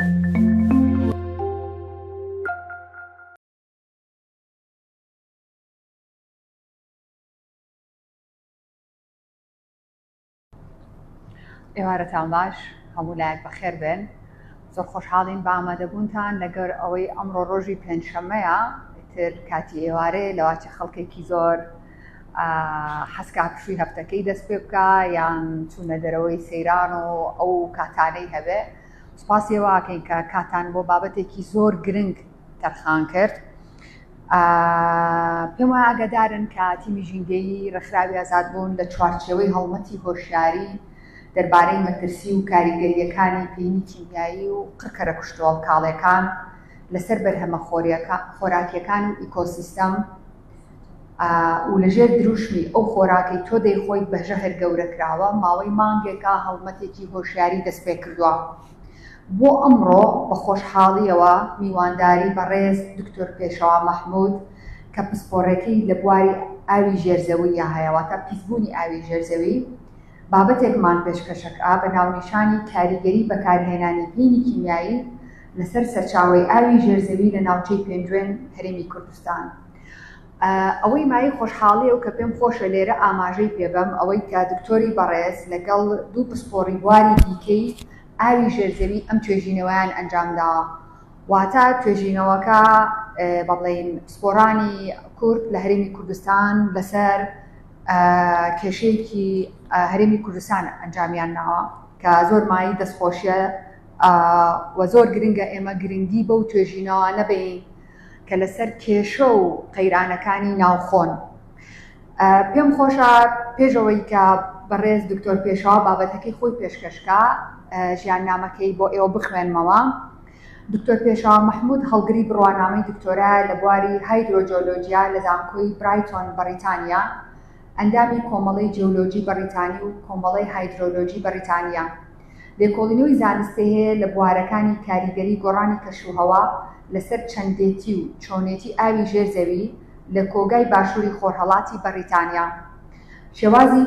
ئێوارەتان باش، هەموو لایەک بەخێر بێن. زۆر خۆشحاڵین بە ئامادەبوونتان لەگەر ئەوەی ئەمڕۆ ڕۆژی پێنجشەممەیە، تر کاتی ئێوارێ لەواچە خەڵکێکی زۆر حەسکا پشووی هەفتەکەی دەست پێ بکە یان چوونە دەرەوەی سەیران و ئەو کاتانەی هەبێ. سوپاسیەوە ئاکەین کە کاتان بۆ بابەتێکی زۆر گرنگ تەرخان کرد. پێم وایە ئاگادارن کە تیمی ژینگەیی ڕێکخراوی ئازادبوون لە چوارچێوەی هەڵمەتی هۆشیاری دەربارەی مەترسی و کاریگەریەکانی پێینی کیمیایی و قڕکەرە کوشتۆڵ کاڵەکان لەسەر بەرهەمە خۆراکیەکان و ئیکۆسیستەم و لەژێر دروشمی ئەو خۆراکەی تۆ دەیخۆی بەژە هەر گەورە کراوە ماوەی مانگێکە هەڵمەتێکی هۆشیاری دەست پێ کردووە. بۆ ئەمڕۆ بە خۆشحاڵیەوە میوانداری بەڕێز دکتۆر پێشەوا مەحموود کە پسپۆڕێکەی لە بواری ئاوی ژێرزەوی هەیەواتە پیسبوونی ئاوی ژێرزەوی بابەتێکمان پێشکەشەکە بە ناونیشانی کاریگەری بەکارهێنانی پێینی کیمیایی لەسەر سەرچاوەی ئاوی ژێرزەوی لە ناوچەی پێنجوێن هەرێمی کوردستان. ئەوەی مای خۆشحاڵیە و کە پێم خۆشە لێرە ئاماژەی پێبەم ئەوەی کە دکتۆری بەڕێز لەگەڵ دوو پسپۆڕی بواری دیکەی ئاوی ژێرزەوی ئەم توێژینەوەیان ئەنجامداوە. واتە توێژینەوەکە بەڵێن پسپۆڕانی کورد لە هەرێمی کوردستان لەسەر کێشەیەکی هەرێمی کوردستان ئەنجامیان ناوە کە زۆر مایی دەستخۆشیە و زۆر گرنگە ئێمە گرنگی بەو توێژینەوە نەبین کە لەسەر کێشە و قەیرانەکانی ناوخۆن. پێم خۆشە پێشەوەی کە بەڕێز دکتۆر پێشەوا بابەتەکەی خۆی پێشکەشکە ژیاننامەکەی بۆ ئێوە بخوێنمەوە. دکتۆر پێشەوا مەحموود هەڵگری بڕوانامەی دکتۆرا لە بواری هایدرۆجیۆلۆجیا لە زانکۆی برایتۆن بەریتانیا، ئەندامی کۆمەڵەی جیۆلۆجی بەریتانی و کۆمەڵەی هایدرۆلۆجی بەریتانیا. لێکۆڵینەوەی زانستی هەیە لە بوارەکانی کاریگەری گۆڕانی کەشوهەوا لەسەر چەندێتی و چۆنێتی ئاوی ژێرزەوی لە کۆگای باشووری خۆرهەڵاتی بەریتانیا. شێوازی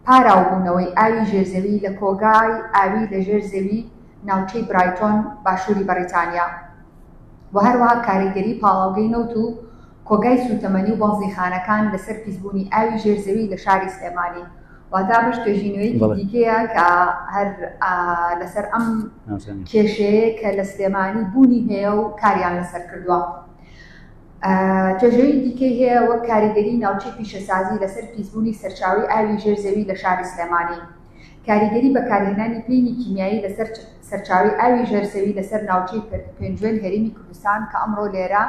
پاراوبوونەوەی ئاوی ژێرزەوی لە کۆگای ئاوی لە ژێرزەوی ناوچەی برایتۆن باشووری بەریتانیا و هەروەها کاریگەری پاڵاوگەی نەوت و کۆگای سوتەمەنی و بەڵزیخانەکان لەسەر پیسبوونی ئاوی ژێرزەوی لە شاری سلێمانی. واتە بەش توێژینەوەیکی دیکەیە کە هەر لەسەر ئەم کێشەیە کە لە سلێمانی بوونی هەیە و کاریان لەسەر کردووە. توێژەوەی دیکەی هەیە وەک کاریگەری ناوچەی پیشەسازی لەسەر پیسبوونی سەرچاوی ئاوی ژێرزەوی لە شاری سلێمانی، کاریگەری بەکارهێنانی پێینی کیمیایی لەسەر سەرچاوی ئاوی ژێرزەوی لەسەر ناوچەی پێنجوێن هەرێمی کوردستان کە ئەمڕۆ لێرە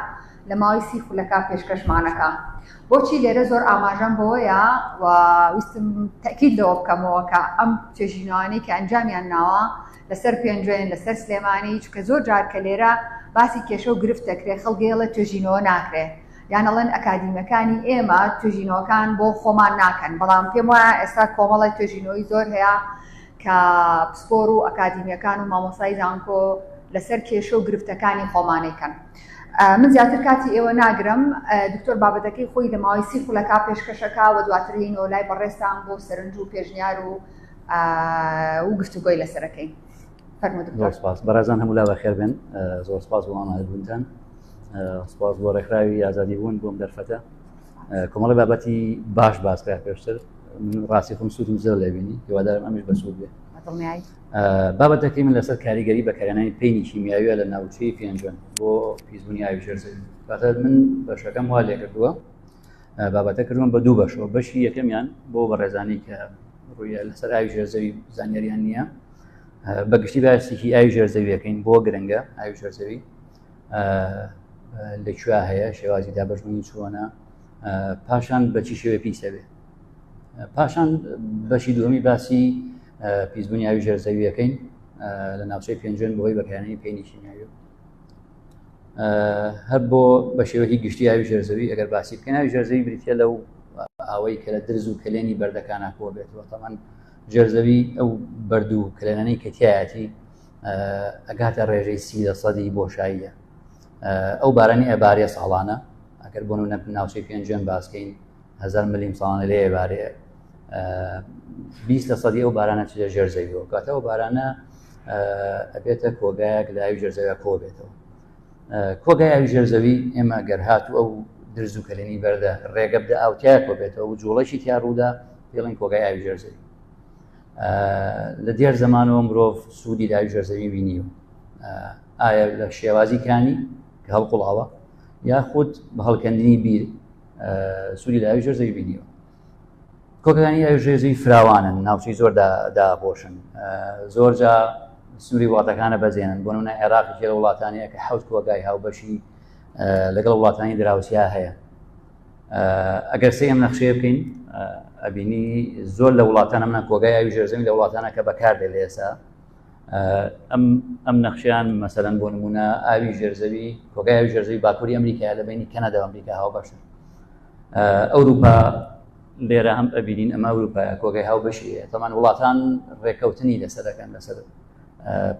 لە ماوەی 30 خولەکە پێشکەشمانەکە. بۆچی لێرە زۆر ئاماژەم بەوەیە و ویستم تەکید لەوە بکەمەوە کە ئەم توێژینەوانەی کە ئەنجامیان ناوە لەسەر پێنجوێن لەسەر سلێمانی، چونکە زۆر جار کە لێرە باسی کێشە و گرفت دەکرێت خەڵگێڵە توێژینەوە ناکرێت یان ئەڵێن ئەکادیمەکانی ئێمە توێژینەوەکان بۆ خۆمان ناکەن. بەڵام پێم وایە ئێستا کۆمەڵی توێژینەوەی زۆر هەیە کە پسپۆر و ئەکادیمیەکان و مامۆستای زانکۆ لەسەر کێشە و گرفتەکانی خۆمانێکن. من زیاتر کاتی ئێوە ناگرم. دکتۆر بابەتەکەی خۆی لە ماوەی 30 خولەکە پێشکەشەکە و دواتر هینەوە لای بەڕێستان بۆ سەرنج و پێشنیار و گفتوگۆی لەسەرەکەی. زۆر سپاس بەڕێزان هەمولا بەخێر بێن. زۆر سپاس بۆ ئامادەبوونتان، سپاس بۆ ڕێکخراوی ئازادی بوون بۆم دەرفەتە. کۆمەڵی بابەتی باش باسکرا پێشتر من ڕاستی خۆم سوودم زۆر لێبینی، هیوادارم ئەمیش بەسوود بێ. بابەتەکەی من لەسەر کاریگەری بەکارهێنانی پێینی کیمیاویە لە ناوچەی پێنجوێن بۆ پیسبوونی ئاوی ژێرزەوی. کاتە من بەشەکەم وا لێ کردووە، بابەتە کردوم بە دوو بەشەوە. بەشی یەکەمیان بۆ بەڕێزانی کە ڕوویە لەسەر ئاوی ژێرزەوی زانیاریان نییە، بەگشتی باسێکی ئاوی ژێرزەویەکەین بۆ گرنگە ئاوی ژێرزەوی لەکوێ هەیە، شێوازی دابەشبوونی چۆنە، پاشان بەچی شێوێ پیسە بێ. پاشان بەشی دووەمی باسی پیسبوونی ئاوی ژێرزەویەکەین لە ناوچەی پێنجوێن بۆی بەکارهێنانی پێینی کیمیاوی. هەر بۆ بە شێوەی گشتی ئاوی ژێرزەوی ئەگەر باسی بکەین، ئاوی ژێرزەوی بریتە لەو ئاوەی کە لە درز و کلێنی بەردەکان ئاکۆ بێتەوە. تەمان ژێرزەوی ئەو بەرد و کلێنانەی کە تایەتی ئەگاتە ڕێژەی 30% بۆشاییە. ئەو بارانی ئەبارەیە ساڵانە، ئەگەر بۆ نمونە ناوچەی پێنجوێن باسکەین 1000 ملیم ساڵانە لێ ئەبارەیە 20% ئەو بارانە چ لە ژێرزەویەوە. کاتە ئەو بارانە ئەبێتە کۆگایەک لە ئاوی ژێرزەویە کۆ بێتەوە. کۆگای ئاوی ژێرزەوی ئێمە گەر هاتوو ئەو درز و کەلێنی بەردە ڕێگە بدە ئاوتیایە کۆ بێتەوە و جوڵەشی تیا ڕوودا پێڵین کۆگای ئاوی ژێرزەوی. لە دێر زەمانەوە مرۆڤ سوودی لە ئاوی ژێرزەوی بینیوە، ئایا لە شێوازیکانی کە هەڵقوڵاوە یاخود بە هەڵکەندنی بیر سوودی لە ئاوی ژێرزەوی بینیوە. کۆگەکانی ئاوی ژێرزەوی فراوانن، ناوچەی زۆر داپۆشن، زۆر جا سووری وڵاتەکانە بەجێنن. بۆ نمونە عێراقی لە وڵاتانەیە کە 7 کۆگای هاوبەشی لەگەڵ وڵاتانی دراوسیا هەیە. ئەگەر سێ ئەم نەخشەیە بکەین ئەبینی زۆر لە وڵاتانە منە کۆگای ئاوی ژێرزەوی لە وڵاتانە کە بەکاردێ لە ئێستا ئەم نەخشیان مەسەلەن بۆ نمونە ئاوی ژێرزەوی کۆگای ئاوی ژێرزەوی باکووری ئەمریکایە لە بینی کەنەدا و ئەمریکا هاوبەشن. ئەوروپا لێرە هەم ئەبینین ئەمە ئەوروپایە کۆگای هاوبەشیە. تەمان وڵاتان ڕێکەوتنی لەسەرەکەن لەسەر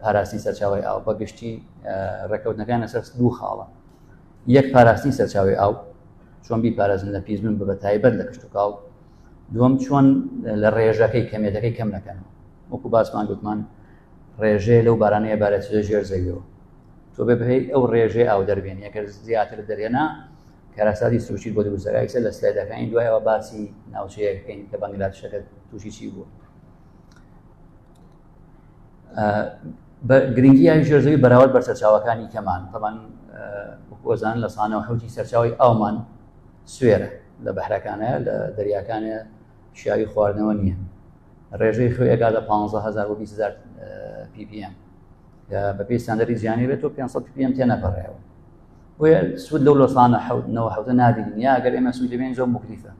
پاراستنی سەرچاوی ئاو، بەگشتی ڕێکەوتنەکان لەسەر دوو خاڵە. یەک پاراستنی سەرچاوی ئاو، چۆن بیپارێزن لە پیسبوون بە تایبەت لە کشت و کاڵ. دووەم چۆن لە ڕێژەکەی کەمێتەکەی کەم نەکەنەوە. وەکو باسمان گوتمان ڕێژێ لەو بارانەیە بارێتە ژێرزەویەوە، تۆ بێ بهەی ئەو ڕێژێ ئاو دەربێنی. ئەگەر زیاتر دەرێنا کارەساتی سروشتیت بۆ دروستەکە لە سلایدەکانی دوایەوە باسی ناوچەیەکەین کە بەنگلادێشەکە تووشی چی بووە. بە گرنگی ئاوی ژێرزەوی بەراورد بە سەرچاوەکانی کەمان. تەمان وەزان لە سانەوە حوتی سەرچاوی ئاومان سوێرە لە بەحرەکانەیە، لە دەریاکانە شیاوی خواردنەوە نییە. ڕێژەی خۆی ئەگاتە 15,000 و 20,000 ppm بە پێی ستاندەری زیانی بێت و 500 ppm تێنەپەڕێەوە. بۆیە سوود لەو لۆسانە حوتە نابینین، یا ئەگەر ئێمە سوود لەبێن زۆر مختلیفە.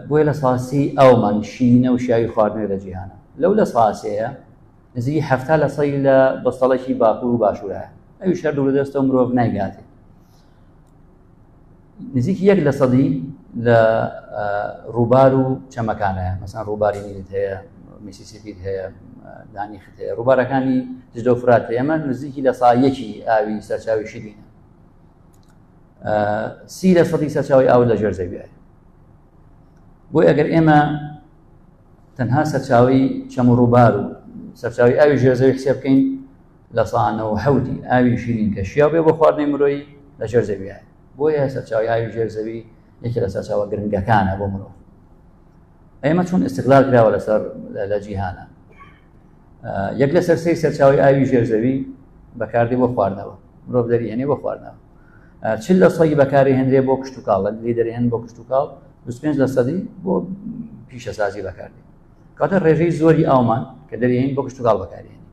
بۆیە لە ساسی ئەومان شینە و شیاوی خواردنەوە لە جیهانە. لەو لە ساسەیە نزیکی 70% لە بەستەڵەکی باکوور و باشوورایە. ئەوی شەر دوو لە دەستەوە مرۆڤ نایگاتێ. نزیکی 1% لە ڕووبار و چەمەکانەیە، مەسەن ڕووباری نیلت هەیە، میسیسیپیت هەیە، دانیخت هەیە، ڕووبارەکانی دژدە و فرات هەیە. ئەمە نزیکی لە سایەکی ئاوی سەرچاوی شیرینە. 30% سەرچاوی ئاو لە ژێرزەویایە. بۆی ئەگەر ئێمە تەنها سەرچاوی چەم و ڕووبار و سەرچاوی ئاوی ژێرزەوی حسێب بکەین لە سانەوە حەوتی ئاوی شیرین کە شیاو بێ بۆ خواردنەی مرۆیی لە ژێرزەویایە. بۆیە سەرچاوی ئاوی ژێرزەوی یەکێک لە سەرچاوە گرنگەکانە بۆ مرۆڤ. ئێمە چۆن ئیستیغلال کراوە لەسەر لە جیهانە. یەک لە سەر سێی سەرچاوی ئاوی ژێرزەوی بەکاردێ بۆ خواردنەوە، مرۆڤ دەریهێنێ بۆ خواردنەوە. 40% بەکاری هێنرێ بۆ کشت و کاڵ، لی دەریهێن بۆ کشت و کاڵ، 25% بۆ پیشەسازی بەکاردێ. کاتە ڕێژەی زۆری ئاومان کە دەریهێن بۆ کشت و کاڵ بەکارهێنێ.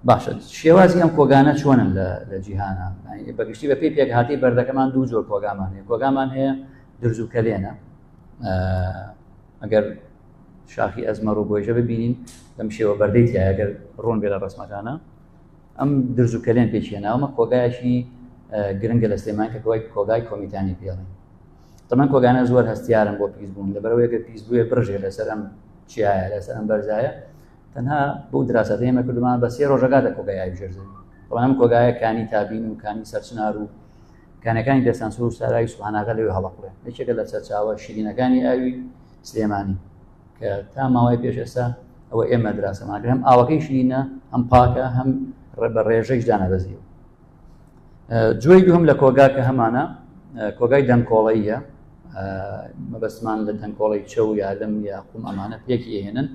باشە، شێوازی ئەم کۆگانە چۆنن لە جیهانە؟ بەگشتی بە پێی پێکهاتی بەردەکەمان دوو جۆر کۆگامان هەیە. کۆگامان هەیە درز و کەلێنە. ئەگەر شاخی ئەزمە ڕووبۆیژە ببینین لەم شێوە بەردەی تایە ئەگەر ڕۆن بێ لە ڕسمەکانە، ئەم درز و کەلێن پێچێناومە کۆگایەکی گرنگە لە سلێمان کە کۆگای کۆمیتانی پێڵین. تەمان کۆگانە زۆر هەستیارن بۆ پیسبوون، لەبەرەوەی کە پیسبوویە بڕژێ لەسەر ئەم چیایە، لەسەر ئەم بەرزایە. تەنها بۆ دراسەتی ئێمە کردمان بە 3 ڕۆژەگاتە کۆگای ئاوی ژێرزەوی. ئەم کۆگایە کانی تابین و کانی سەرچنار و کانەکانی دەستانسوور و ساراوی سوبحاناغا لەوێ هەڵەقڕێ. یەکێکە لە سەرچاوە شیرینەکانی ئاوی سلێمانی کە تا ماوەی پێش ئێستا ئەوە ئێمە دراسەمان کرد. هەم ئاوەکەی شیرینە، هەم پاکە، هەم بە ڕێژەیش دانەبەزیوە. جۆی دووەم لە کۆگا کە هەمانە کۆگای دەنگکۆڵەییە. مەبەستمان لە دەنگکۆڵەی چەو یا لەم یا قوم ئەمانە پێکی ئێهێنن.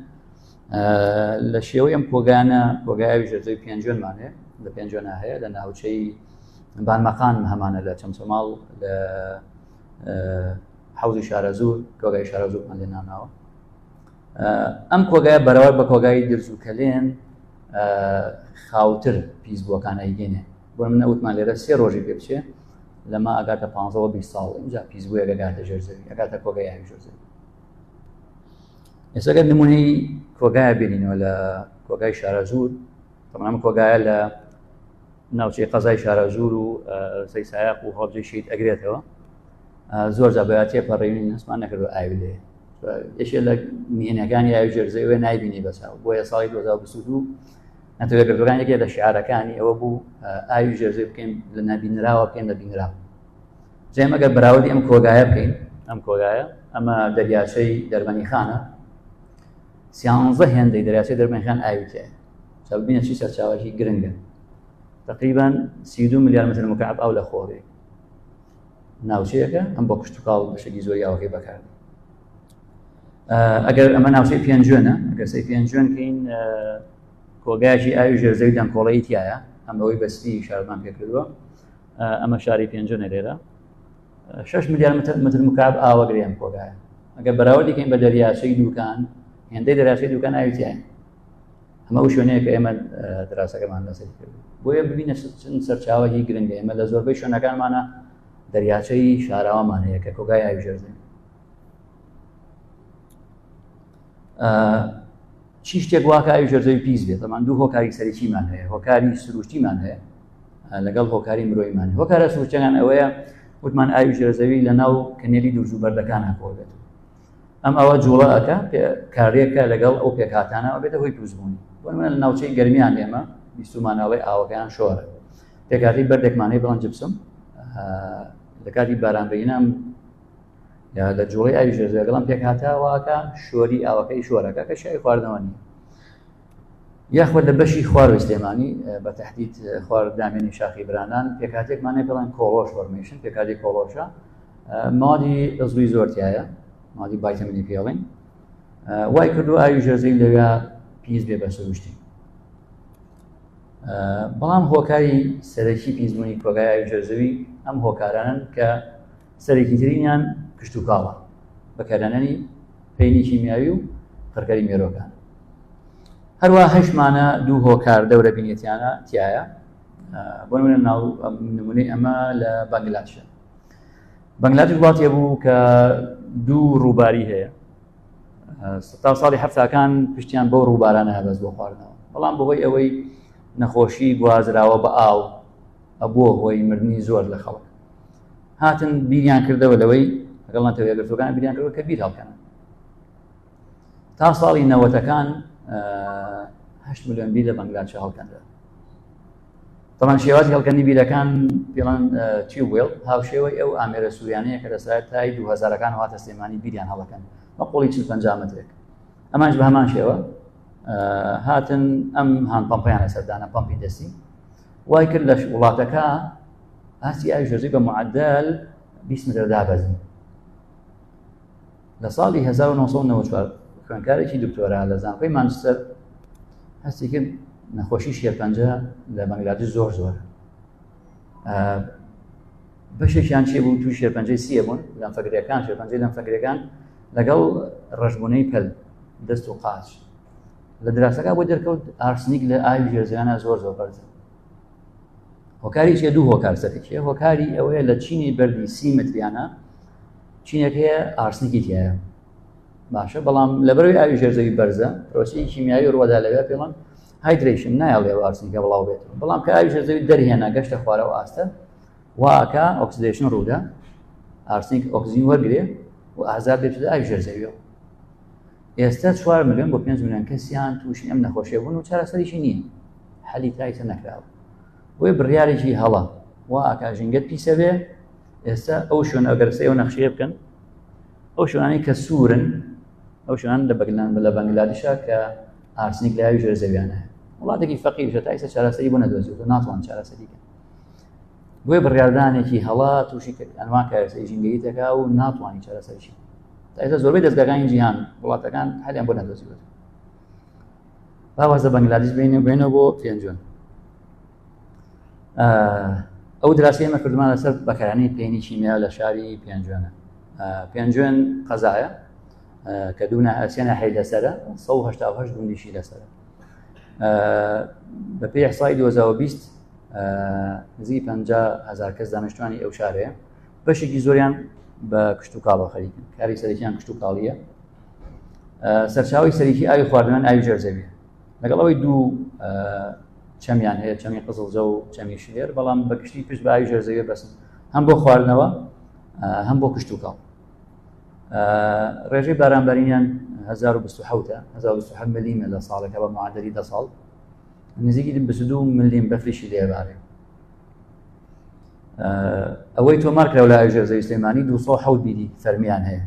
لە شێوەی ئەم کۆگانە کۆگای ئاوی ژێرزەوی پێنجۆنمان هەیە، لە پێنجۆنا هەیە لە ناوچەی بانمەقان هەمانە لە چەمسۆماڵ لە حەوزی شارەزوور، کۆگای شارەزوورمان لێ نامناوە. ئەم کۆگایە بەراورد بە کۆگای درز و کەلێن خاوتر پیسبووەکان ئەیگەنێ. بۆ منە وتمان لێرە 3 ڕۆژی پێ بچێ لەما ئەگاتە 15-20 ساڵ اینجا پیسبووی ئەگاتە ژێرزەوی، ئەگاتە کۆگای ئاوی ژێرزەوی. ئێستا گەر نمونەی کۆگایە بینینەوە لە کۆگای شارەزوور. تەمان ئەم کۆگایە لە ناوچەی قەزای شارەزوور و سەیسایاق و هەڵبجەی شید ئەگرێتەوە. زۆر جا تێپەڕێنی هەستمان نەکردو ئاوی لێ. یەکێک لە میهنەکانی ئاوی ژێرزەوی نایبینی بەچاو. بۆیە ساڵی 2022 نەتەوەیەکردەکان یەکێک لە شیعارەکانی ئەوە بوو ئاوی ژێرزەوی بکەین لە نابینراوە بکەین لە بینراوە. جێم ئەگەر بەراوردی ئەم کۆگایە بکەین، ئەم کۆگایە ئەمە دەریاچەی دەربەنی خانە، 13 هێندەی دەریاچەی دەربەنخان ئاویتیایە چاوبینە چی سەرچاوەکی گرنگە تقریبا 32 ملیار متر مکعب ئاو لە خۆڕێ ناوچەیەکە ئەم بۆ کشت و کاڵ بەشێکی زۆری ئاوەکەی بەکار ئەگەر ئەمە ناوچەی پێنجوێنە ئەگەر سەی پێنجوێنکەین کۆگایکی ئاوی ژێرزەوی دەنگکۆڵەیی تایە ئەمەوەی بەستی شارمان پێکردووە ئەمە شاری پێنجوێنە لێرە 6 ملیار متر مکعب ئاوەگرێ ئەم کۆگایە ئەگەر بەراوردیکەین بە دەریاچەی دووکان هێندەی دەریاچەی دووکان ئاویتیایە ئەمە ئەو شوێنەیە کە ئێمە دراسەکەمان لەسەر کرد بۆیە ببینە چەند سەرچاوەی گرنگە ئێمە لە زۆربەی شوێنەکانمانە دەریاچەی شاراوەمان هەیە کە کۆگای ئاوی ژێرزەوی چی شتێک واکە ئاوی ژێرزەوی پیس بێت ئەمان دوو هۆکاری سەرەکیمان هەیە هۆکاری سروشتیمان هەیە لەگەڵ هۆکاری مرۆیمان هۆکارە سروشتیەکان ئەوەیە وتمان ئاوی ژێرزەوی لە ناو کەنێلی دوورجوبەردەکان هەکۆبێت ئەم ئەوە جوڵەکە کارێکە لەگەڵ ئەو پێکهاتانەوە بێتە هۆی پیسبوونی بۆ نمونە لە ناوچەی گەرمیان ئێمە بیستمانەوەی ئاوەکەیان شۆرە پێکاتی بەردێکمانەی بڵند جبسم لە کاتی بارانبینام یا لە جوڵەی ئاوی ژێرزەوی لەگەڵم پێکهاتاوەکە شۆری ئاوەکەی شۆرەکە کە شای خواردنەوە نیە یاخود لە بەشی خوارەوەی سلێمانی بە تەحدید خواردامێنی شاخی برانان پێکاتێکمانەی بڵێن کۆڵۆش فۆرمیشن پێکاتی کۆڵۆشە مادی عزوی زۆرتیایە مادی ڤایتامینی پێڵین وای کردو ئاوی ژێرزەوی لەوێ پیس بێ بە سروشتی بەڵام هۆکاری سەرەکی پیسبوونی کۆگای ئاوی ژێرزەوی ئەم هۆکارانن کە سەرێکی ترینیان کشت و کاڵە بەکارهێنانی پەینی کیمیاوی و خڕکەری مێرۆکان هەروە هەشمانە دوو هۆکار دەورە بینێتیانە تایە بۆ نمونە ناو نمونەی ئەمە لە بەنگلادێشە بەنگلادێش وڵاتێ بوو کە دوو ڕووباری هەیە تا ساڵی هەفتاکان پشتیان بۆ ڕووبارانە هەبەست بۆ خواردنەوە بەڵام بەهۆی ئەوەی نەخۆشی گوازراوە بە ئاو ئەبووە هۆی مردنی زۆر لە خەڵک هاتن بیریان کردەوە لەوەی لەگەڵ نەتەوەیەگرتوەکان بیریان کردەوە کە بیر هەڵکەنن تا ساڵی 90ەکان 8 ملیۆن بیر لە بەنگلادێش هەڵکەندرا طبعا شێوازی هەڵکەندنی بیرەکان پێڵەن تیوبوێڵ هاوشێوەی ئەو ئامێرە سووریانەیە کە لە سەرەتای 2000ەکان هاتە سلێمانی بیریان هەڵەکەن بە قۆڵی 40-50 مترێک ئەمانش بە هەمان شێوە هاتن ئەم هاان پەمپیانە سەردانە پەمپی دەستی وای کرد لە وڵاتەکە ئاسی ئاوی ژێرزەوی بە معدل 20 متر دابەزن لە ساڵی 1994 خوێندکارێکی دکتۆرا لە زانکۆی مانچستەر هەستی کرد نەخۆشی شێرپەنجە لە بەنگلادێش زۆر زۆرە بەشێکیان چێ بوو توی شێرپەنجەی سیە بوون لەنفەگرەکان شێرپەنجەی لەنفەگرەکان لەگەڵ ڕەشبوونەی پەل دەست و قاچ لە دراسەکە بۆ دەرکەوت ئارسنیک لە ئاوی ژێرزەویانە زۆر زۆر بەرزە هۆکاری چیە دوو هۆکار سەرەکیە هۆکاری ئەوەیە لە چینی بەردی 30 متریانە چینێک هەیە ئارسنیکی تایە باشە بەڵام لەبەرەوەی ئاوی ژێرزەوی بەرزە پرۆسەی کیمیاوی ڕوەدا لەوێ پێڵەن هایدریشن نایڵێ ئارسنیکە بڵاو بێت بەڵام کە ئاوی ژێرزەوی دەرهێنا گەشتە خوارەوە ئاستە واکە ئۆکسیدیشن ڕوودا ئارسنیک ئۆکسیجین وەرگێ و ئازاد بێت ئاوی ژێرزەویەوە ئێستا 4 ملیۆن بۆ 5 ملیۆن کەسیان تووشی ئەم نەخۆشیە بوون و چارەسەریشی نییە حەلی تایسە نەکراوە وێ بڕیارێکی هەڵە واکە ژینگەت پیسە بێ ئێستا ئەو شوێن ئەگەرسەی ئەو نەخشەیە بکەن ئەو شوێنانەی کە سوورن ئەو شوێنان لە بەنگلادێشە کە ئارسنیک لە ئاوی ژێرزەویانە هەیە وڵاتێکی فەقیرشە تا ئێستا چارەسەری بۆ نەدۆزیوە ناتوان چارەسەری کەن بۆیە بڕیاردانێکی هەڵا تووشی کرد ئەنوا کارەسەری ژینگەیی تەکا و ناتوانانی چارەسەریشی تا ئێستا زۆربەی دەستگاکانی جیهان وڵاتەکان هەلیان بۆ نەدۆزیوە باوازە بەنگلادێش بێنەوە بۆ پێنجوێن ئەو دراسی ئێمە کردمان لەسەر بەکارهێنانی پێینی کیمیا لە شاری پێنجوێنە پێنجوێن قەزایە کە دوو ناحیە هەی لەسەرە 188 گوندیشی لەسەرە بە پێی ئیحسای 2020 نزیک 50,000 کەس دانیشتوانی ئەو شارەیە بەشێکی زۆریان بە کشت و کاڵەوە خەریکن کاری سەرەکییان کشت و کاڵیە سەرچاوی سەرەکی ئاوی خواردنەوە ئاوی ژێرزەویە لەگەڵ ئەوەی دوو چەمیان هەیە چەمی قزڵجە و چەمی شلێر بەڵام بە کشتی پشت بە ئاوی ژێرزەویە بەسن هەم بۆ خواردنەوە هەم بۆ کشت و کاڵ ڕێژەی بارانبەرینیان 1027 ملیمە لە ساڵێکە بە معادلی 10 ساڵ نزیکی 22 ملیم بەفریشی لێبارێ ئەوەی تۆمار کراوە لە ئاوی ژێرزەوی سلێمانی 207 بیری فەرمیان هەیە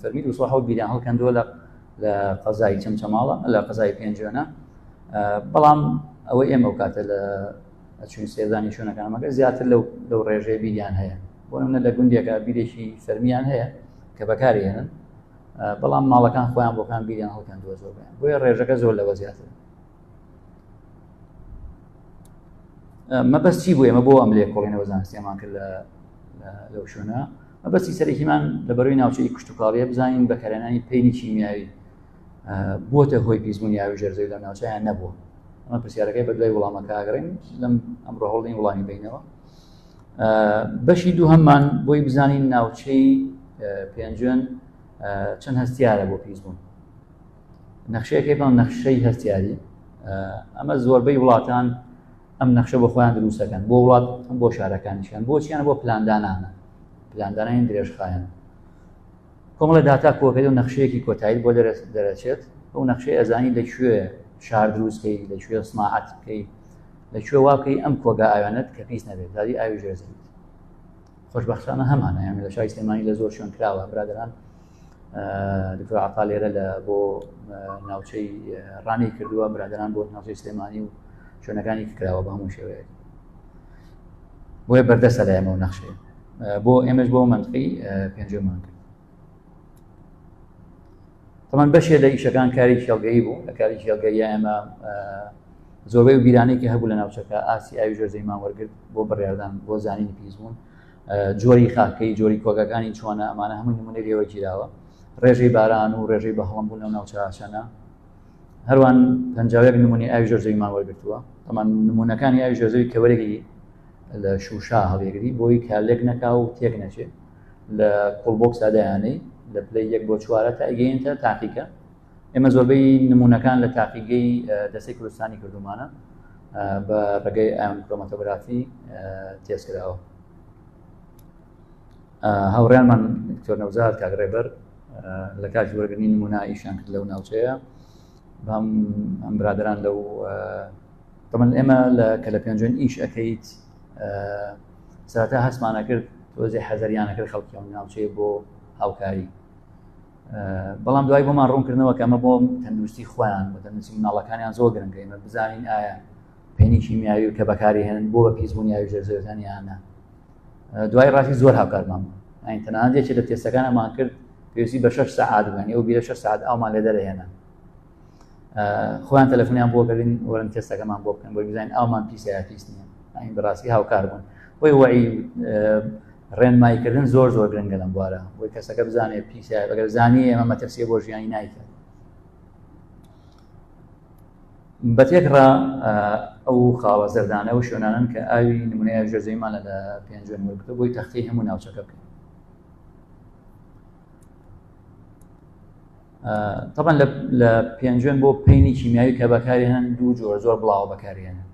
فەرمی 207 بیریان هەڵکەندووە لە لە قەزای چەمچەماڵە لە قەزای پێنجێنە بەڵام ئەوەی ئێمە و کاتە لە چون سێزانی شوێنەکانمەکە زیاتر لەو ڕێژەیە بیریان هەیە بۆ نمونە لە گوندێکە بیرێکی فەرمیان هەیە کە بەکارهێنن بەڵام ماڵەکان خۆیان بۆکان بیریان هەڵکەندووە زۆر بێن بۆیە ڕێژەکە زۆر لەوە زیاتر مەبەستی بوو ئێمە بۆ ئەم لێکۆڵینەوە زانستیمان کرد لەو شوێنە مەبەستی سەرەکیمان لەبەرەوەی ناوچەی کشتتوکاڵیە بزانین بەکارهێنانی پەینی کیمیاوی بۆتە هۆی پیسبوونی یاوی ژێرزەوی لە ناوچەیان نەبووە ئەمە پرسیارەکەی بە دوای وەڵامەکە ئاگرین لەم ئەمڕۆ هەوڵدەین وڵامی بینەوە بەشی دووهەممان بۆی بزانین ناوچەی پێنجێن چەند هەستیارە بۆ پیسبوون نەخشەیەکەی بڵێن نەخشەی هەستیاری ئەمە زۆربەی وڵاتان ئەم نەخشە بۆ خۆیان دروستەکەن بۆ وڵات بۆ شارەکانیشیان بۆچیانە بۆ پلاندانانە پلاندانانی درێژخایەن کۆمەڵە داتا کۆکەی و نەخشەیەکی کۆتایی بۆ دەرەچێت ئەو نەخشەی ئەزانی لەکوێ شار دروستکەی لەکوێ سماعەت بکەی لەکوێ واکەی ئەم کۆگا ئاوانەت کە پیس نەبێت دادی ئاوی ژێرزەویت خۆشبەختانە هەمانە یان لە شای سلێمانی لە زۆر شوێن کراوە برادران دکتۆر عەتا لێرە لە بۆ ناوچەی ڕانی کردووە برادران بۆ ناوچەی سلێمانی و شوێنەکانی کراوە بە هەموو شێوەیەک بۆیە بەردەستە لە ئێمە و نەخشەیە بۆ ئێمەش بۆ منطقی پێنجێمان کرد تەمان بەشێ لە ئیشەکان کاری هێڵگەیی بوو لە کاری هێڵگەییە ئێمە زۆربەی و بیرانێکی هەبوو لە ناوچەکە ئاسی ئاوی ژێرزەویمان وەرگرت بۆ بڕیاردان بۆ زانینی پیسبوون جۆری خاکەی جۆری کۆگەکانی چۆنە ئەمانە هەمووی نمونەی لێوە گیراوە ڕێژەی باران و ڕێژەی بەهەڵم بوون لەو ناوچە ئاشانە هەروان پەنجاوێک نمونی ئاوی ژێرزەویمان وەرگرتووە تەمان نمونەکانی ئاوی ژێرزەوی کەوەرێکی لە شوشا هەڵێگری بۆی کالێک نەکا و تێک نەچێت لە کۆڵبۆکسا دایانەی لە پلەی 1 بۆ 4 تا ئەگەیەنتە تاقیکە ئێمە زۆربەی نمونەکان لە تاقیگەی دەستەی کوردستانی کردومانە بە ڕێگەی ئەم کرۆماتۆگرافی تێزکراوە هاوڕێیانمان دکتۆر نەوزاد کاک ڕێبەر لە کاتی وەرگرتنی نمونە ئیشان کرد لەو ناوچەیە بەم ئەم برادران لەو تەمەن ئێمە کە لە پێنجێن ئیش ئەەکەیت سەرەتا هەستمانە کرد تۆزی حەزەریانە کرد خەڵکیەوە ناوچەیە بۆ هاوکاری بەڵام دوای بۆمان ڕوونکردنەوە کە ئەمە بۆ تەندروستی خۆیان بە تەندروستی مناڵەکانیان زۆر گرنگە ئێمە بزانین ئایا پێینی کیمیاوی کە بەکارهێنن بۆ بە پیسبوونی یاوی ژێرزەویەکان یانە دوای ڕاستی زۆر هاوکارمان بوو ئاین تەنانەت یەکێ لە تێستەکانمان کرد پێویستی بە 6 سەعات بووین ئەو بیرە 6 سەعات ئاومان لێ دەرەهێنن خۆیان تەلەفۆنیان بۆ کردین وەرن تێستەکەمان بۆ بکەن بۆی بزانین ئاومان پیسە یا پیس نییە ئاین بەڕاستی هاوکار بوون بۆی وەعی ڕێنماییکردن زۆر زۆر گرنگە لەم بوارە بۆی کەسەکە بزانێت پیسە ئەگەر زانی ئێمە مەترسیە بۆ ژیانی نایکات بەتێکڕا ئەو خاوە زەردانە و شوێنانن کە ئاوی نمونەیە ژێرزەویمان لە پێنجێن وەرگرتووە بۆی تەختی هەموو ناوچەکە بکەین طبعا لە پێنجێن بۆ پەینی کیمیاوی کە بەکارهێنن دوو جۆر زۆر بڵاو بەکارهێنن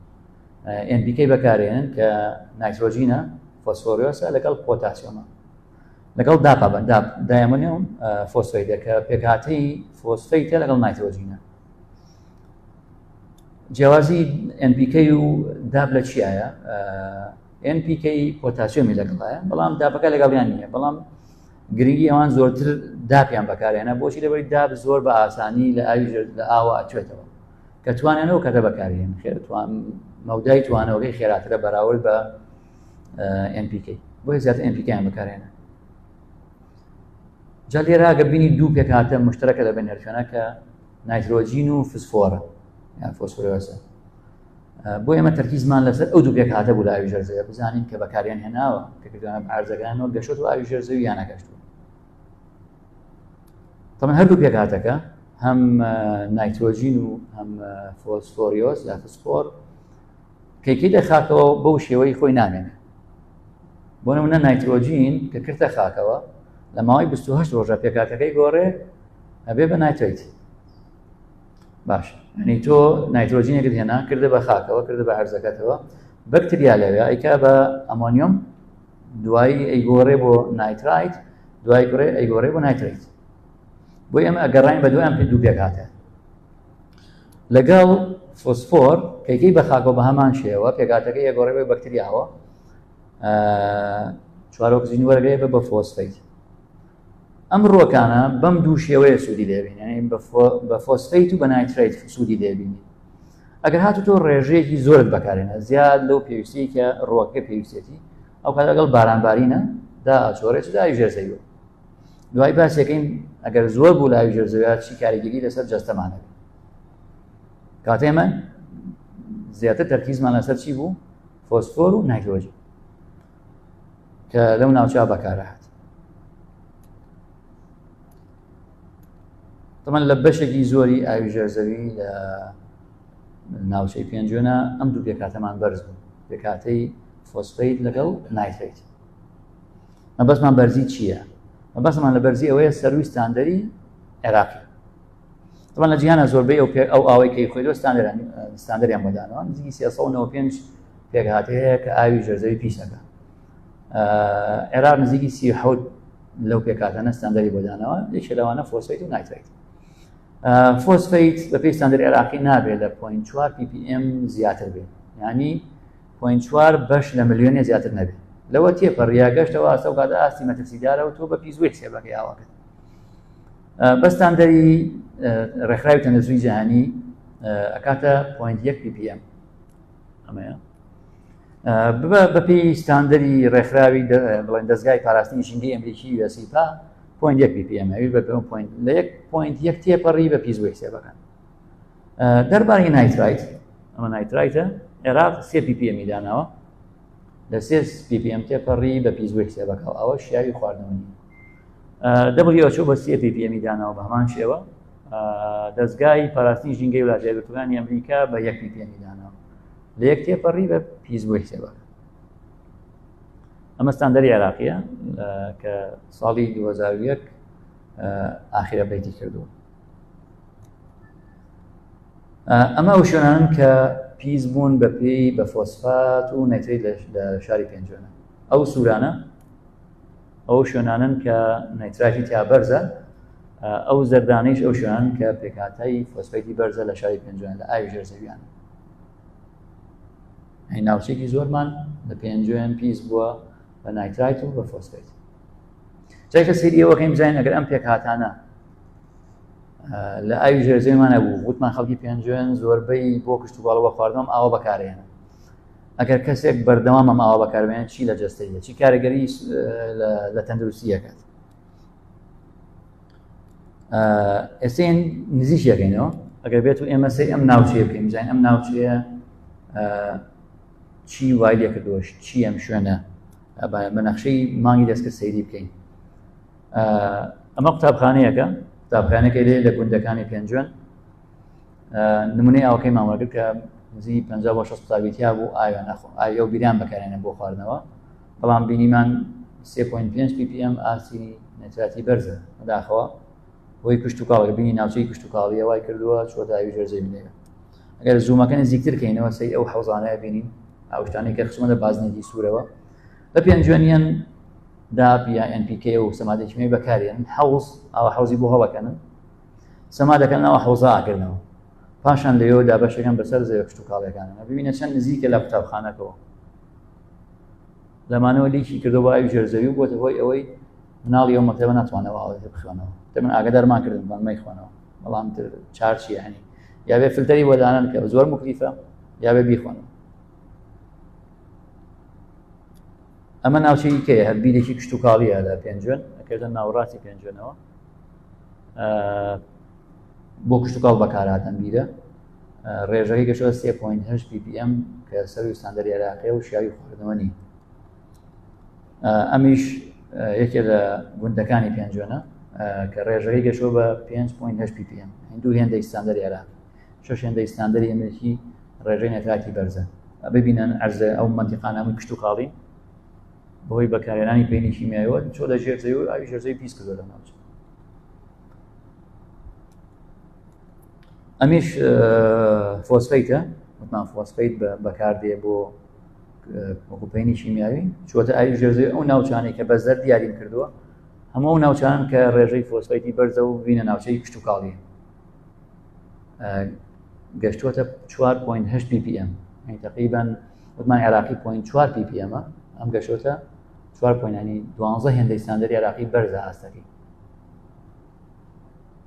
NPK بەکارهێنن کە نایترۆجینە فۆسفۆریۆسە لەگەڵ پۆتاسیۆمە لەگەڵ دایەمۆنیۆم فۆسفەیدە کە پێکهاتەی فۆسفەیتە لەگەڵ نایترۆجینە جیاوازی NPK و داب لە چیایە NPK پۆتاسیۆمی لەگەڵایە بەڵام دابەکە لەگەڵیان نییە بەڵام گرنگی ئەوان زۆرتر داپیان بەکارهێنە بۆچی لەبەری داب زۆر بە ئاسانی لە ئاوە ئەچێتەوە کە توانێنەوە کەتە بەکارهێن مەودای توانەوەی خێراترە بەراورد بە NPK بۆیە زیاتر NPK یان بەکارهێنە جا لێرە ئەگەر بینی دوو پێکهاتە مشترەکە لەبەر نێرخێنە کە نایترۆجین و فسفۆرە یان فۆسفۆریۆسە بۆ ئێمە تەرکیزمان لەسەر ئەو دوو پێکهاتە بوو لە ئاوی ژێرزەویە بزانین کە بەکاریان هێناوە کە کردوانە بە عەرزەکانەوە گەشتووە ئاوی ژێرزەوی یان نەگەشتووە تەمەن هەردوو پێکهاتەکە هەم نایترۆجین و هەم فۆسفۆریۆس یا فسفۆر کەیکەی لە خاکەوە بەو شێوەی خۆی نامێنێت بۆ نمونە نایترۆجین کە کردە خاکەوە لە ماوەی 28 ڕۆژە پێکهاتەکەی گۆڕێ ئەبێ بە نایترۆیت باش ینی تۆ نایترۆجینێکت هێنا کردە بە خاکەوە کردە بە عەرزەکەتەوە بەکتریا لەوێ ئەیکا بە ئەمۆنیۆم دوایی ئەیگۆڕێ بۆ نایترایت دوای گۆڕێ ئەیگۆڕێ بۆ نایترێت بۆی ئەمە ئەگەڕین بە دوایان پێ دوو پێکهاتە لەگەڵ فۆسفۆر کەیکەی بە خاکەوە بە هەمان شێوە پێکهاتەکەی ئەگۆڕێ بە بەکتریاوە 4 ئۆکسیجین وەرەگرێ بە فۆسفەیت ئەم ڕۆکانە بەم دوو شێوەیە سوودی دەبین، یعنی بە فۆسفەیت و بە نایترایت سوودی دەبینی. ئەگەر هاتو تۆ ڕێژەیەکی زۆرت بەکارێنە زیاد لەو پێویستی کە ڕۆکە پێویستێتی ئەو کات لەگەڵ بارانبارینە دا ئاچۆڕێت دا ئاویژێرزەویەوە. دوای باسیەکەین ئەگەر زۆر بوو لە ئاویژێرزەویە چی کاریگەری لەسەر جەستەمانەبێت. کاتێمە زیاتر تەرکیزمان لەسەر چی بوو؟ فۆسفۆر و نایترۆجین کە لەو ناوچە بەکارهات. تەمان لە بەشێکی زۆری ئاویژێرزەوی لە ناوچەی پێنجوێنە ئەم دوو پێکاتەمان بەرز بوو، پێکاتەی فۆسفەیت لەگەڵ نایترێت. مەبەستمان بەرزی چییە؟ مەبەستمان لە بەرزی ئەوەیە سەروی ستاندەری عێراقی. طبعا لە جیهانە زۆربەی ئەو ئاوەی کەی خۆیدۆ ستاندەریان بەدانەوە نزیکی 395 پێکهاتەیە کە ئاوی ژێرزەوی پیشەکە. عێراق نزیکی 37 لەو پێکاتانە ستاندەری بەدانەوە، یەکێک لەوانە فۆسفەیت و نایترێت. فۆسفەیت بە پێی ستاندەری عێراقی نابێت لە 0.4 ppm زیاتر بێت، یعنی 0.4 بەش لە ملیۆنێ زیاتر نەبێت. لەوە تێپەڕیا گەشتەوە ئەستە و کاتە ئاستی مەترسیدارەوە تۆ بە پیسوێت سێبەکەی ئاواکەت. بە ستاندەری ڕێکخراوی تەندروستی جیهانی ئەکاتە 0.1 ppm. ئەمەیە بەپێی ستاندەری ڕێکخراوی بڵێن دەستگای پاراستنی ژینگەی ئەمریکی USPA 0.1 ppm لە 1.1 تێپەڕی بە پیسوێت سێبەکان. دەربارەی نایترایت، ئەمە نایترایتە، عێراق 3 ppm داناوە لە 3 ppm تێپەڕی بە پیسوێت سێبەکە، ئەوە شیاوی خواردنەوەنی. WHO بە 3 ppm داناوە بە هەمان شێوە. دەستگای پاراستنی ژینگەی وڵاتە یەکگرتووەکانی ئەمریکا بە 1 ppm داناوە لە 1 تێپەڕی بە پیسوێت سێبەکە. ئەمە ستاندەری عێراقیە کە ساڵی 2001 ئاخیرە بەیتی کردووە. ئەمە ئەو شوێنانن کە پیس بوون بە پێی بە فۆسفات و نایترێت لە شاری پێنجوێنە. ئەو سوورانە ئەو شوێنانن کە نایترایتی تیا بەرزە، ئەو زەردانەیش ئەو شوێنان کە پێکاتای فۆسفەیتی بەرزە لە شاری پێنجوێنە لە ئاوی ژێرزەویانە. هەی ناوچێکی زۆرمان لە پێنجوێن پیس بووە بە نایترایت و بە فۆسفەیت. جایکە سەیری ئەوەکەیم بزانین ئەگەر ئەم پێکهاتانە لە ئاوی ژێرزەویمان نەبوو، وتمان خەڵکی پێنجوێن زۆربەی بۆ کشتوکاڵەوە خواردنەوەم ئاوە بەکارهێنن. ئەگەر کەسێک بەردەوام ئەم ئاوە بەکاربێنێت چی لە جەستەیە، چی کارەگەری لە تەندروستی ئەکات. ئێستین نزیکیەکەینەوە ئەگەر بێت و ئێمە سەی ئەم ناوچەیە بکەین، بزانین ئەم ناوچەیە چی وای لێ کردووە، چی ئەم شوێنە بە نەخشەی مانگی دەستکرد سەیری بکەین. ئەمە قوتابخانەیەکە، قوتابخانەکەی لێ لە گوندەکانی پێنجوێن. نمونەی ئاوەکەی مامەڵەکرد کە نزیکی 50 بۆ 60 قوتابیتیا بوو ئاوە بیران بەکارێنن بۆ خواردنەوە، بەڵام بینیمان 3.5 ppm ئاسی نایتراتی بەرزە بەداخەوە بۆی کشتتوکاڵی بینی ناوچەی کشتتوکاڵی وای کردووە چۆتە ئاوی ژێرزەوی بنێرە. ئەگەر زوومەکە نزیکتر کەینەوە سەی ئەو حەوزانەیە بینین ئاوشتانەی کە خچمەدە بازنێکی سوورەوە لە پێنجوێنیان داپ یا NPK و سەمادێکیمەی بەکارێنن، حەوز ئەوە حەوزی بۆ هەڵەکەنن، سەما دەکەن ئەوە حەوزە ئاکردنەوە، پاشان لەوێ دابەشەکەن بەسەر زەوی کشتتوکاڵەکانە ببینە چەند نزیکە لە قوتابخانەکەەوە. لەمانەوە لیکی کردەوە بە ئاوی ژێرزەوی و بۆتە هۆی ئەوەی مناڵی ئەو مەکتەبە ناتوانەوە ئاوێت بخوێنەوە. من ئاگادارمان کردن بەمەی خوێنەوە، بەڵام چارچی هەنی یا بێ فلتەری بۆدانن کە زۆر مکلیفە یا بێ بیخۆنەوە. ئەمە ناوچەی کەیە هەربیرێکی کشتتوکاڵیە لە پێنجوێن ئەکردن ناوەڕاستی پێنجوێنەوە بۆ کشتتوکاڵ بەکارهاتەن بیرە. ڕێژەکەی گەشتوە 3.8 ppm کە سەروی ستاندەری عێراقیە و شیاوی خواردنەوەنی. ئەمیش یەکێک لە گوندەکانی پێنجوێنە کە ڕێژەکەی گەشتوە بە 5.8 ppm، دوو هێندەی ستاندەری عێراقی، 6 هێندەی ستاندەری ئەمریکی ڕێژەی نایتراتی بەرزە. ببینن ئەرزە ئەو مەنتیقانە هەمووی کشتتوکاڵی بەهۆی بەکارهێنانی پێینی شیمیاییەوە چۆ لە ژێرزەوی و ئاوی ژێرزەوی پیس کردووە لە ناوچە. ئەمیش فۆسفەیتە، وتمان فۆسفەیت بەکاردێ بۆ پێینی شیمیاوی چۆتە ئاوی ژێرزەوی ئەو ناوچانەی کە بەزەر دیاریم کردووە هەموو ناوچان کە ڕێژەی فۆسفەیتی بەرزە و بینە ناوچەی کشتتوکاڵی گەشتووەتە 4.8 ppm، یعنی تقریباً وتمان عێراقی 0.4 ppm ئەم گەشتووەتە 4.12 هێندەی ستاندەری عێراقی بەرزە ئاستەکەی.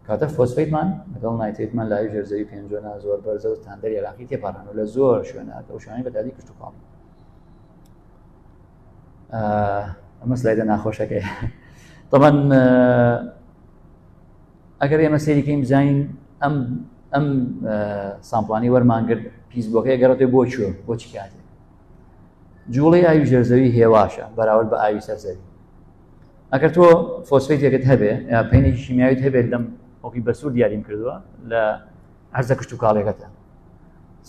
کاتە فۆسفەیتمان لەگەڵ نایترێتمان لای ژێرزەوی پێنجۆنا زۆر بەرزە و ستاندەری عێراقی تێپەڕان و لە زۆر شوێنات ئەو شوێنەی بەتادی کشت و کاڵ. ئەمە سلایدە ناخۆشەکەی. طبعا ئەگەر ئێمە سەیریکەین بزانین ئەم سامپڵانی وەرمانگرت پیسبووەکەی گەڕێتێ بۆ چوە بۆچی کاتێک جوڵەی ئاوی ژێرزەوی هێواشە بەراورد بە ئاوی سەرزەوی. ئەگەر تۆ فۆسفەیتێکت هەبێ یا پێینێکی شیمیاویت هەبێت لەم وەکی بەسوور دیاریم کردووە لە عەرزە کشت و کاڵێکەکەتە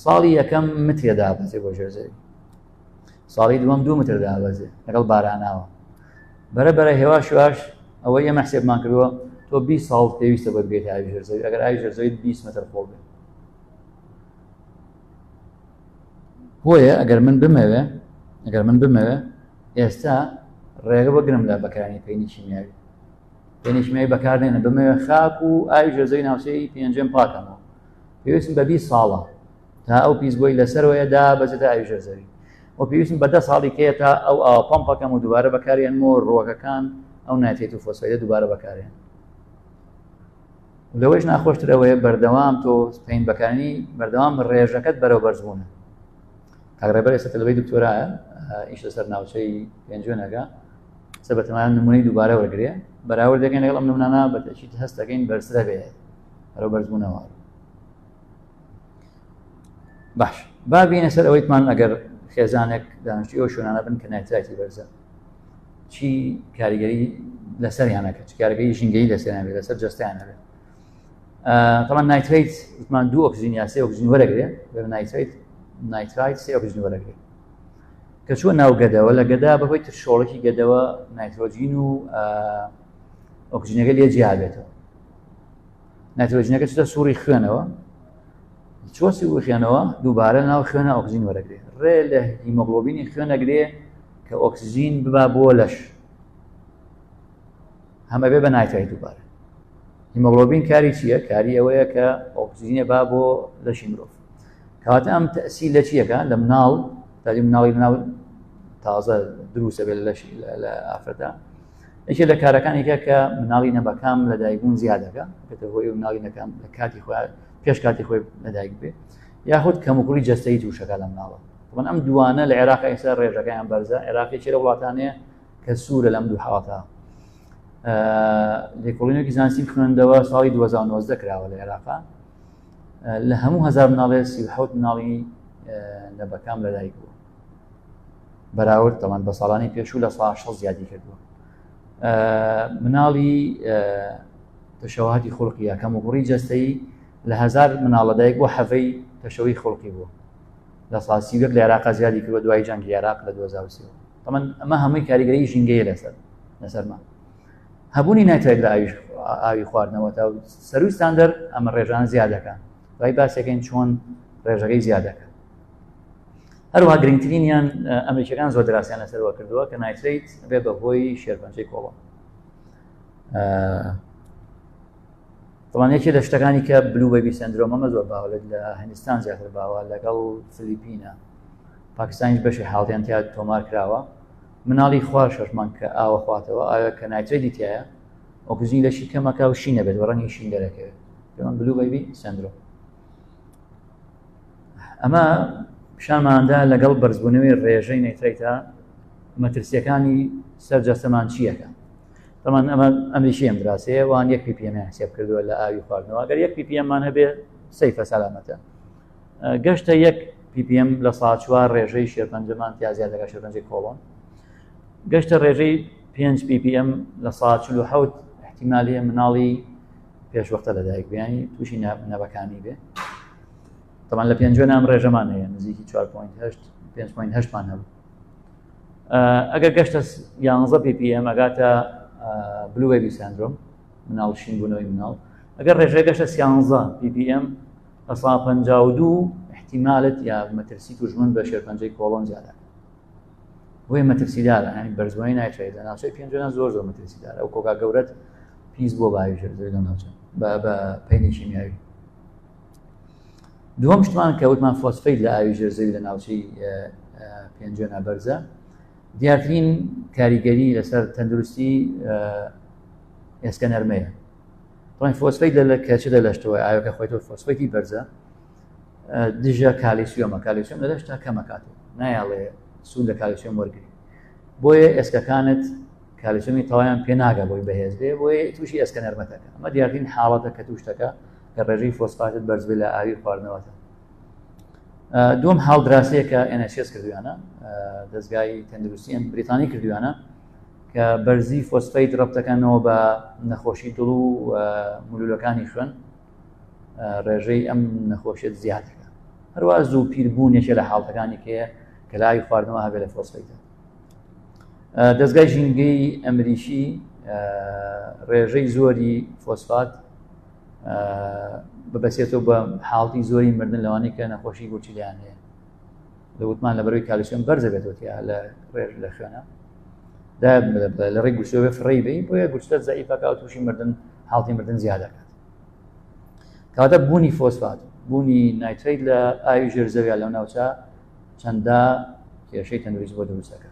ساڵی یەکەم مترێ دابەزێ بۆ ژێرزەوی، ساڵی دووەم 2 متر دابەزێ لەگەڵ باراناوە بەرەبەرە هێواش واش ئەوەی ئێمە حسێبمان کردووە تۆ 20 ساڵ پێویستە بە بگەیت ئاوی ژێرزەوی ئەگەر ئاوی ژێرزەوی 20 متر خۆڵ بێت. بۆیە ئەگەر من بمەوێ ئێستا ڕێگە بەگرم لە بەکارانی پێینی شیمیاوی. پێینی شیمیاوی بەکارهێنە بمەوێ خاک و ئاوی ژێرزەوی ناوچەی پێنجەم پاکەمەوە پێویستم بە 20 ساڵە تا ئەو پیسبۆی لەسەرەوەیە دابەزێتە ئاوی ژێرزەوی و پێویستم بە 10 ساڵی کەیە تا ئەو پەمپەکەم و دووبارە بەکارهێنمەوە ڕۆگەکان ئەو نایترێت و فۆسفەیتە دووبارە بەکارهێن. لەوەش ناخۆشتر ئەوەیە بەردەوام تۆ پێین بەکارانی بەردەوام ڕێژەکەت بەرەو بەرزبوونە. کاگڕێبەر ئێستا لەبەی دکتۆرایە ئیش لەسەر ناوچەی پێنجۆنەکە سەبەتەمان نمونەی دووبارە وەرگێ بەراورد دەکەین لەگەڵ ئەم نمونانە بەتەکید هەست دەکەین بەرزترە بێت بەرەو بەرزبوونەوە. باش با بینە سەر ئەوەیتمان ئەگەر خێزانێک دانیشتووی ئەو شوێنانە بن کە نایترایتی بەرزە چی کاریگەری لەسەریانەکە چ کارگەری ژینگەی لەسەریان بێت لەسەر جەستەیان هەبێت. طبعا نایتریت وتمان 2 ئۆکسجین یا 3 ئۆکسجین وەرەگرێت بە نایترایت 3 ئۆکسجین وەرەگرێت کە چووە ناو گەدەوە لە گەدا بەهۆی ترشۆڵێکی گەدەوە نایترۆجین و ئۆکسجینەکە لێ جیابێتەوە. نایترۆجینەکە چتە سووری خوێنەوە چوە سووری خوێنەوە دووبارە ناو خوێنە ئۆکسجین وەرەگرێت ڕێ لە هیمۆگلۆبینی خوێنەگرێ کە ئۆکسجین ببا بۆ لەش هەمە بێ بە نایترایت دووبارە. هیمۆگلۆبین کاری چییە؟ کاری ئەوەیە کە ئۆکسجینە با بۆ لەشی مرۆڤ. کەواتە ئەم تەئسیل لە چیەکە لە مناڵ تادی مناڵی ناو تازە دروستە بێت لە ئافرەتە یەکێ لە کارەکانێکە کە مناڵی نەبەکام لە دایکبوون زیادەکە بێتە هۆی مناڵی نەکەم لە کاتی خۆی پێش کاتی خۆی لەدایک بێت یاخود کەموکوڕی جەستەیی تووشەکە لە مناڵە. طبعاً ئەم دوانە لە عێراق ئێستا ڕێژەکەیان بەرزە. عێراقێکی لە وڵاتانەیە کە سوورە لەم دوو حاڵەتە. لێکۆڵینێکی زانستی خوێندەوە ساڵی 2019 کراوە لە عێراقا لە هەموو 1000 مناڵێ 37 مناڵی نەبەکام لەدایک بوو بەراورد تەمان بە ساڵانی پێشوو لە ساڵ 60 زیادی کردووە. مناڵی تەشەوهاتی خوڵقیە کەموکوڕی جەستەیی لە 1000 مناڵ لەدایک بوو حەڤەی تەشەوهی خوڵقی بووە لە ساڵ 30 لە عێراقا زیادی کردووە دوای جەنگی عێراق لە 2030. تەمان ئەمە هەمووی کاریگەری ژینگەیە لەسەرمان. هەبوونی نایترایت لە ئاوی خواردنەوە تا سەروی ستاندەر ئەمە ڕێژان زیادەکەن وای باسەکەین چۆن ڕێژەکەی زیادەکە. هەروەها گرنگترینیان ئەمریکەکان زۆر دراسیان لەسەرەوە کردووە کە نایترایت بێ بەهۆی شێرپەنجەی کۆڵۆن. دەڵێن یەکێ لە شتەکانی کە بلو بەیبی سندرۆم ئەمە زۆر باوە لە هەندستان زیاتر باوە لەگەڵ فلیپینە پاکستانیش بەشی حاڵەتیان تیا تۆمار کراوە مناڵی خوار 6 مانگ کە ئاوە خواتەوە ئایا کە نایترایتی تایە ئۆکسجین لەشی کەمەکە و شینە بێت بە ڕەنگی شین دەرەکەوێت پێمان بلو بەیبی سندرۆم. ئەمە پیشانماندا لەگەڵ بەرزبوونەوەی ڕێژەی نایترایتە مەترسیەکانی سەرجەستەمان چیەکە. طبعاً ئەمە ئەمریکی ئەم دراسەیە وان 1 ppm حساب کردووە لە ئاوی خواردنەوە ئەگەر 1 ppm مان هەبێ سەیفە سەلامەتە. گەشتە 1 ppm لە ساڵ 4 ڕێژەی شێرپەنجەمان تیا زیادەکە شێرپەنجەی کۆڵۆن گەشتە ڕێژەی 5 ppm لە ساڵ 47 احتیمالیە مناڵی پێشوەختە لەدایک بیانی تووشی نەبەکانی بێ. طبعاً لە پێنجۆ نام ڕێژەمان هەیە نزیکی 4.8 5.8 مان هەبوو. ئەگەر گەشتە 11 ppm ئەگاتە بلو بەیبی سندرۆم مناڵ شین بوونەوەی مناڵ. ئەگەر ڕێژەی گەشتە 13 ppm لە ساڵ 52 احتیمالت یا مەترسی توژمن بە شێرپەنجەی کۆڵۆن زیادە بۆیە مەترسیدارە ینی بەرزبوونی نایترایت لە ناوچەی پێنجۆنە زۆر مەترسیدارە ئەو کۆکا گەورەت پیس بۆ باوی ژێرزەوی لە ناوچە بە پەینی شیمیاوی. دووەم شتمان کە وتمان فۆسفەیت لە ئاوی ژێرزەوی لە ناوچەی پێنجۆنە بەرزە دیارترین کاریگەری لەسەر تەندروستی ئێسکە نەرمەیە طبعا فۆسفەیت لە کەچە لەشتەوە ئاوەکە خۆیتەوە فۆسفەیتی بەرزە دژە کالیسیۆم لە لەشتا کەمەکاتەوە نایاڵێ سوود لە کالیسیۆم وەرگری بۆیە ئێسکەکانت کالیسیۆمی تەواویان پێ ناگە بۆی بەهێز بێ بۆیە تووشی ئێسکە نەرمەتەکە ئەمە دیارترین حاڵەتە کە تووشتەکە کە ڕێژەی فۆسفاتت بەرز بێت لە ئاوی خواردنەوەتە. دوم هاڵدراسەیە کە NHS کردویانە دەستگای تەندروستی بریتانی کردویانە کە بەرزی فۆسفەیت ڕەبتەکانەوە بە نەخۆشی دڵ و مولولەکانی خوێن ڕێژەی ئەم نەخۆشیت زیادەکە هەروە زوو پیربوونێکە لە حاڵەکانی کە لای خواردنەوە هەبێت لە فۆسفەیتە. دەستگای ژینگەی ئەمریکی ڕێژەی زۆری فۆسفات ببەسێتەوە بە حاڵتی زۆری مردن لەوانەیە کە نەخۆشی گوچیلیان هەیە لەوتمان لە بەرەوەی کالیسیۆم بەرزە بێتەوە لە ڕێژ لە خوێنە لە ڕێی گوشتەوە فڕی بێ بۆیە گوشتە زەئیفەکە و تووشی مردن حاڵتی مردن زیاد دەکات. کاتە بوونی فۆسفات بوونی نایتریت لە ئاوی ژێرزەویە لەو ناوچە چەندە کێشەی تەندروست بۆ دروستەکە.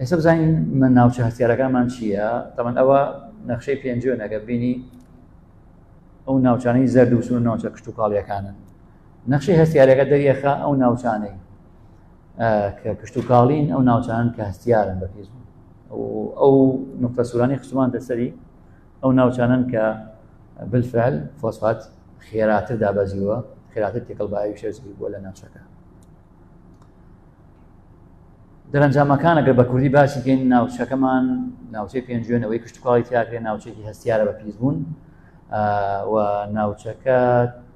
ئێستا بزانین من ناوچە هەستیارەکانمان چییە؟ تەمەن ئەوە نەخشەی پێنجۆ نەگە بینی ئەو ناوچانەی زەرد و سون ناوچە کشت و کاڵیەکانن. نەخشەی هەستیارەکە دەریەخە ئەو ناوچانەی کە کشت و کاڵین ئەو ناوچانن کە هەستیارن بە پێزبوون ئەو نقطە سوورانی خستومان دەسەری ئەو ناوچانن کە بالفعل فۆسفات خێراتر دابەزیوە خێراتر تێکەڵ بە ئاوی شێرزەوی بووە لە ناوچەکە. دەرەنجامەکان ئەگەر بە کوردی باسی بکەین ناوچەکەمان ناوچەی پێنجوێنەوەی کشت و کاڵی تیاکرێ ناوچێکی هەستیارە بە پیسبوون و ناوچەکە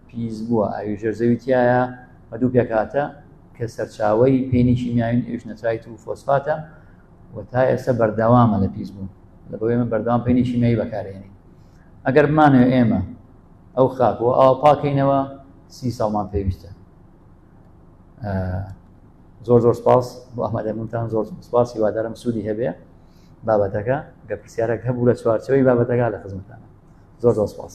پیس بووە ئاوی ژێرزەوی تایە بە دوو پێکاتە کە سەرچاوەی پێینی شیمیاوین ئێوش نەترایت و فۆسفاتە و تا ئێستا بەردەوامە لە پیسبوون لە بۆ ئێمە بەردەوام پێینی شیمیایی بەکارهێنین. ئەگەر بمانوێ ئێمە ئەو خاکەوە ئاوا پاکەینەوە 30 ساڵمان پێویستە. زۆر سپاس بۆ ئامادەبوونتان زۆر سپاس هیوادارم سوودی هەبێ بابەتەکە گە پرسیارێک هەبوو لە چوارچەوەی بابەتەکە لە خزمەتانە. زۆر سپاس.